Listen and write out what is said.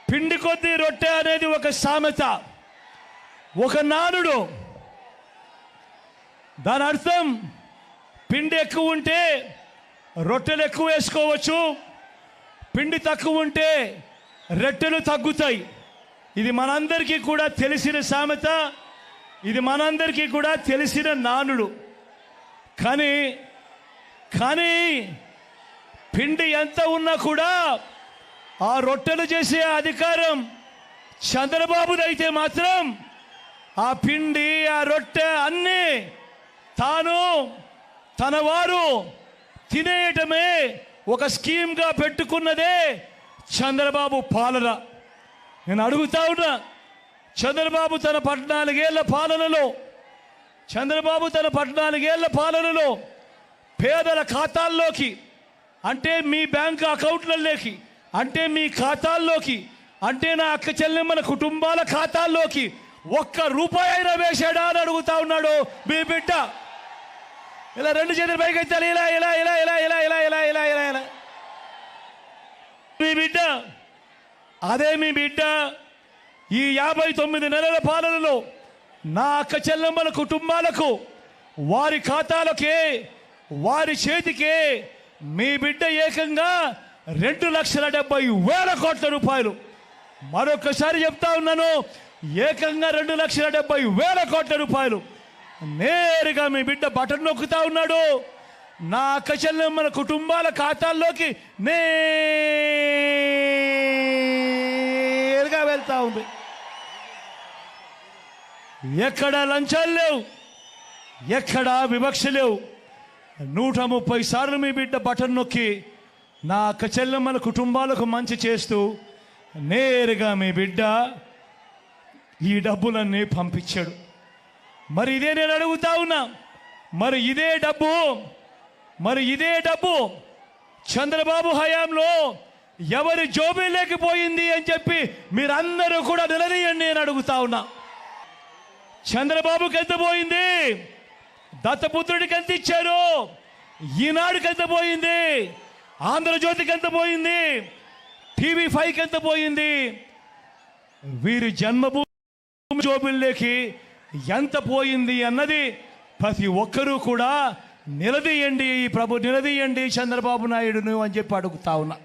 పిండి కొద్ది రొట్టె అనేది ఒక సామెత, ఒక నానుడు. దాని అర్థం పిండి ఎక్కువ ఉంటే రొట్టెలు ఎక్కువ వేసుకోవచ్చు, పిండి తక్కువ ఉంటే రొట్టెలు తగ్గుతాయి. ఇది మనందరికీ కూడా తెలిసిన సామెత, ఇది మనందరికీ కూడా తెలిసిన నానుడు. కానీ కానీ పిండి ఎంత ఉన్నా కూడా ఆ రొట్టెలు చేసే అధికారం చంద్రబాబుదైతే మాత్రం ఆ పిండి ఆ రొట్టె అన్నీ తాను తన వారు తినేయటమే ఒక స్కీమ్గా పెట్టుకున్నదే చంద్రబాబు పాలన. నేను అడుగుతా ఉన్నా, చంద్రబాబు తన 14 ఏళ్ల పాలనలో పేదల ఖాతాల్లోకి, అంటే మీ బ్యాంక్ అకౌంట్లలోకి, అంటే మీ ఖాతాల్లోకి, అంటే నా అక్క చెల్లెమ్మల కుటుంబాల ఖాతాల్లోకి ఒక్క రూపాయి అయినా వేశాడా అని అడుగుతా ఉన్నాడు మీ బిడ్డ. ఇలా 2 చేతుల పైకి అయితే ఇలా ఇలా ఇలా ఇలా ఇలా ఇలా ఇలా ఇలా ఇలా ఇలా మీ బిడ్డ, అదే మీ బిడ్డ ఈ 59 నెలల పాలనలో నా అక్క చెల్లెమ్మల కుటుంబాలకు వారి ఖాతాలకే, వారి చేతికే మీ బిడ్డ ఏకంగా 2,70,000 కోట్ల రూపాయలు. మరొకసారి చెప్తా ఉన్నాను, ఏకంగా 2,70,000 కోట్ల రూపాయలు నేరుగా మీ బిడ్డ బటన్ నొక్కుతా ఉన్నాడు. నా అక్క చెల్లెమ్మల కుటుంబాల ఖాతాల్లోకి నేరుగా వెళ్తా ఉంది. ఎక్కడా లంచాలు లేవు, ఎక్కడా వివక్ష లేవు. 130 సార్లు మీ బిడ్డ బటన్ నొక్కి నా అక్క చెల్లెమ్మల కుటుంబాలకు మంచి చేస్తూ నేరుగా మీ బిడ్డ ఈ డబ్బులన్నీ పంపించాడు. మరి ఇదే నేను అడుగుతా ఉన్నా, మరి ఇదే డబ్బు చంద్రబాబు హయాంలో ఎవరి జోబీ లేకపోయింది అని చెప్పి మీరందరూ కూడా నిలదీయండి అని అడుగుతా ఉన్నా. చంద్రబాబుకి ఎంత పోయింది? దత్తపుత్రుడికి ఎంత ఇచ్చారు? ఈనాడుకి ఎంత పోయింది? ఆంధ్రజ్యోతికి ఎంత పోయింది? TV5కి ఎంత పోయింది? వీరి జన్మభూమి జోబుల్లోకి ఎంత పోయింది అన్నది ప్రతి ఒక్కరూ కూడా నిలదీయండి, నిలదీయండి చంద్రబాబు నాయుడును అని చెప్పి అడుగుతా ఉన్నా.